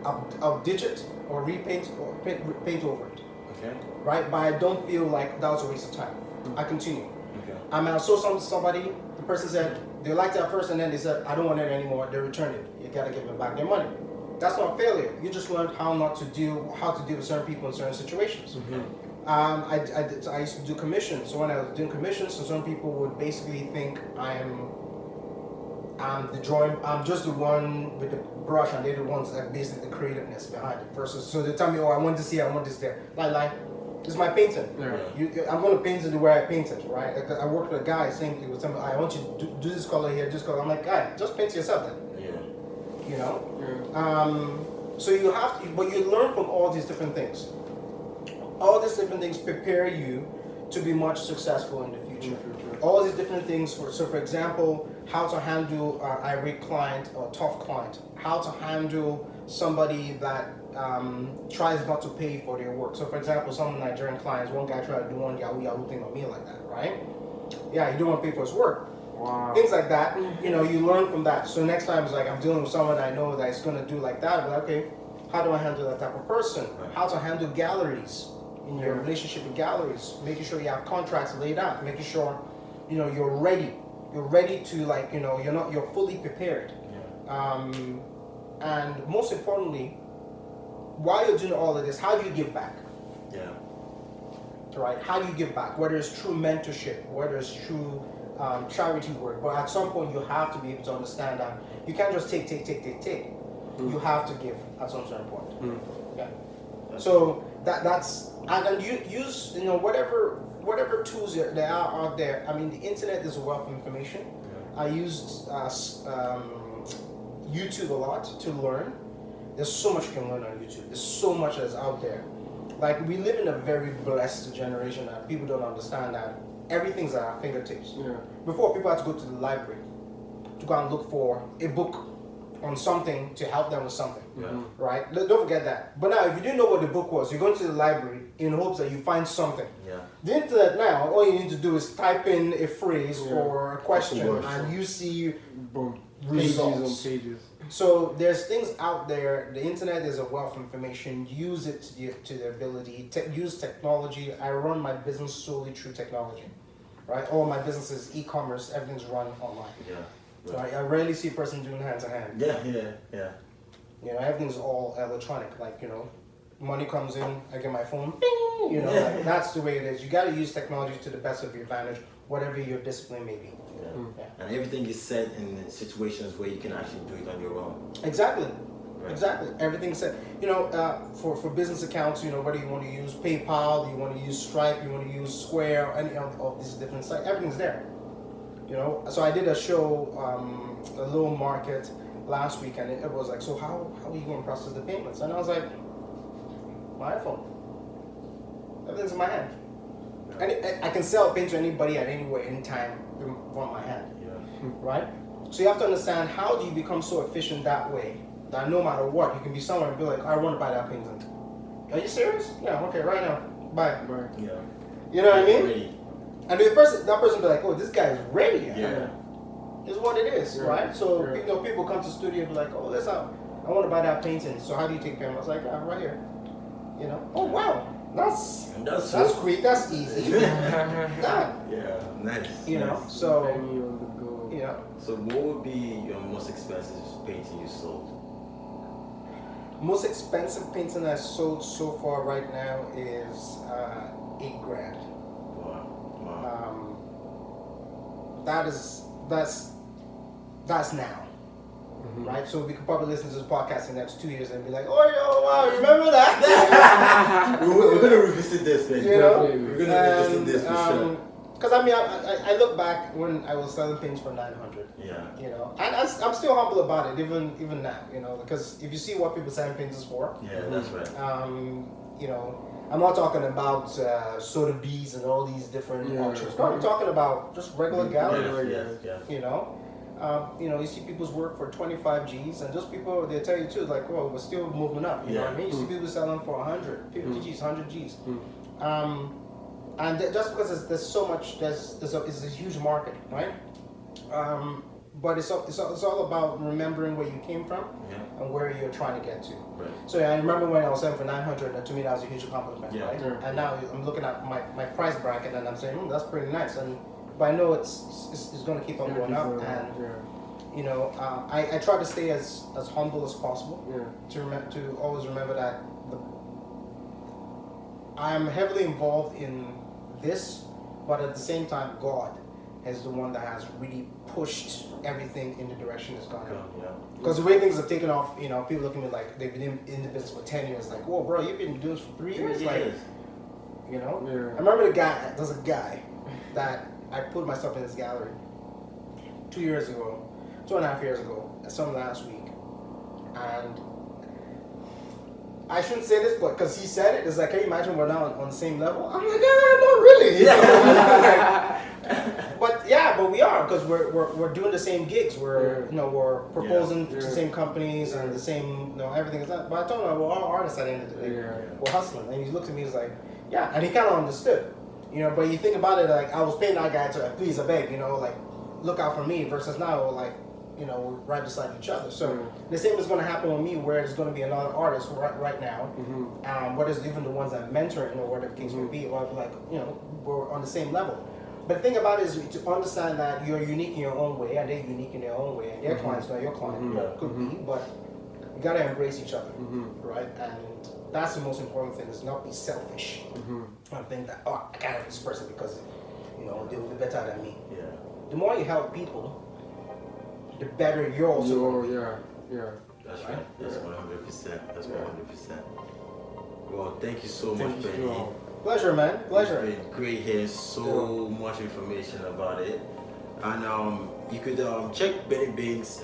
I'll ditch it or repaint or paint over it. Okay. Right? But I don't feel like that was a waste of time. I continue. Okay. I mean, I saw somebody, the person said they liked it at first and then they said, I don't want it anymore. They returned it. You gotta give them back their money. That's not failure. You just learned how to deal with certain people in certain situations. I used to do commissions. So when I was doing commissions, so some people would basically think I'm just the one with the brush, and they're the ones that basically the creativeness behind it. Versus, so they tell me, oh, I want this here, I want this there. Like, it's my painting. I'm going to paint it the way I paint it, right? I worked with a guy saying, he was telling me, I want you to do this color here, this color. I'm like, guy, just paint yourself then. You know? So you have to, but you learn from all these different things. All these different things prepare you to be much successful in the future. All these different things, for example, how to handle an irate client or a tough client, how to handle somebody that tries not to pay for their work. So for example, some Nigerian clients, one guy tried to do one Yahoo thing on me like that, right? Yeah, he didn't want to pay for his work. Wow. Things like that, you know, you learn from that. So next time it's like I'm dealing with someone I know that is going to do like that. I'm like, okay, how do I handle that type of person? How to handle galleries in your relationship with galleries? Making sure you have contracts laid out. Making sure, you know, you're ready. You're ready to, like, you know, you're fully prepared. And most importantly, while you're doing all of this, how do you give back? Yeah. Right? How do you give back? Whether it's true mentorship, whether it's true charity work, but at some point you have to be able to understand that you can't just take. You have to give at some certain point. Yeah. So that's and you use, you know, whatever tools there are out there. I mean, the internet is a wealth of information. I used YouTube a lot to learn. There's so much you can learn on YouTube. There's so much that's out there. Like, we live in a very blessed generation that people don't understand that everything's at our fingertips. Yeah. Before, people had to go to the library to go and look for a book on something to help them with something. Right? Don't forget that. But now, if you didn't know what the book was, you're going to the library in hopes that you find something. The internet now, all you need to do is type in a phrase or a question, and you see results. Pages. So there's things out there. The internet is a wealth of information. Use it to the ability. Use technology. I run my business solely through technology, right? All my business is e-commerce. Everything's run online. Right? I rarely see a person doing hand to hand. Yeah. You know, everything's all electronic. Like, you know, money comes in, I get my phone, bing, you know, like, that's the way it is. You got to use technology to the best of your advantage, whatever your discipline may be. And everything is set in situations where you can actually do it on your own. Exactly. Everything's set. You know, for business accounts, you know, whether you want to use PayPal, you want to use Stripe, you want to use Square, any of these different sites, everything's there. You know, so I did a show, a little market last week, and it was like, so how are you going to process the payments? And I was like, my iPhone. Everything's in my hand. And I can sell paint to anybody at anywhere, anytime from my hand. Right? So you have to understand, how do you become so efficient that way that no matter what, you can be somewhere and be like, I want to buy that painting. Are you serious? Yeah, okay, right now. Buy. Yeah. You know what I mean? Ready. And that person be like, oh, this guy is ready. Is what it is, right? So you know, people come to the studio and be like, oh, listen, I want to buy that painting. So how do you take payment? I was like, right here. You know? Oh wow. That's great. That's easy. Done. Yeah, nice. You know, so you know. So what would be your most expensive painting you sold? Most expensive painting I sold so far right now is $8,000. Wow. That's now. Right, so we could probably listen to this podcast in the next 2 years and be like, oh, yo, wow, remember that? We're gonna revisit this, man. You know? We're gonna revisit this for sure. Because I mean, I look back when I was selling paints for $900. You know, and I'm still humble about it, even now. You know, because if you see what people selling paints for. Yeah, that's right. You know, I'm not talking about Sotheby's and all these different auctions. No, I'm talking about just regular galleries. You know. You know, you see people's work for 25 G's, and just people, they tell you too, like, oh, we're still moving up. You know what I mean? You see people selling for 100, 50 G's, 100 G's. And just because there's so much, it's a huge market, right? But it's all about remembering where you came from and where you're trying to get to. So I remember when I was selling for 900, and to me that was a huge accomplishment, right? And now I'm looking at my price bracket, and I'm saying, that's pretty nice. But I know it's going to keep on going up, and you know, I try to stay as humble as possible. To always remember that I am heavily involved in this, but at the same time, God is the one that has really pushed everything in the direction it's gone in. Because the way things have taken off, you know, people look at me like they've been in the business for 10 years. Like, whoa, bro, you've been doing this for 3 years, like, you know. I remember there's a guy that I put myself in his gallery 2.5 years ago, some last week, and I shouldn't say this, but because he said it, it's like, can you imagine we're now on the same level? I'm like, not really. But we are, because we're doing the same gigs. We're we're proposing to the same companies and the same everything is that. But I told him, we're all artists at the end of the day. We're hustling, and he looked at me, he's like, and he kind of understood. You know, but you think about it, like, I was paying that guy to, like, please, I beg, you know, like, look out for me versus now, like, you know, we're right beside each other. So the same is going to happen with me, where there's going to be another artist right now, what is even the ones I'm mentoring or whatever the case may be, or like, you know, we're on the same level. But the thing about it is to understand that you're unique in your own way, and they're unique in their own way, and their client's not your client, could be, but you gotta embrace each other, right? And that's the most important thing, is not be selfish. I think that, oh, I gotta have this person because, you know, they'll be better than me. Yeah. The more you help people, the better you're also. That's right. That's 100%. That's 100%. Well, thank you so much, Benny. Pleasure, man. Pleasure. It's been great hearing so much information about it. And you could check Benny Bing's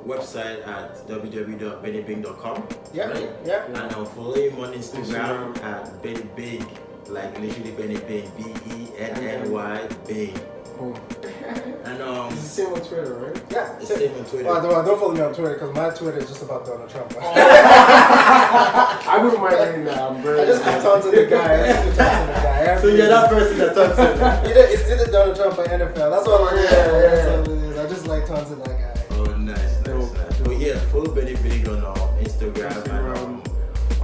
website at www.bennybing.com. Yeah, right? yeah. And follow him on Instagram at Benny Bing, like literally Benny Bing, BENNY Bing. And it's the same on Twitter, right? Yeah, it's same on Twitter. Well, don't follow me on Twitter because my Twitter is just about Donald Trump. I wouldn't mind doing that. I'm very. I just keep taunting the guy. So you're that person that taunts him. It's either Donald Trump or NFL. That's all I do. That's all it is. I just like taunting that guy. Oh, nice. But yeah, follow Benny Bing on Instagram and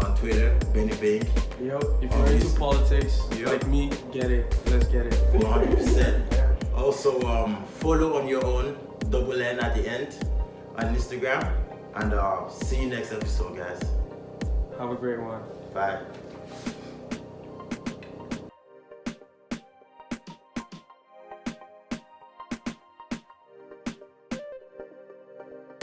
on Twitter, Benny Bing. Yo, if you're into politics, like me, get it. Let's get it. 100%. Also, follow on your own, double N at the end, on Instagram. And see you next episode, guys. Have a great one. Bye.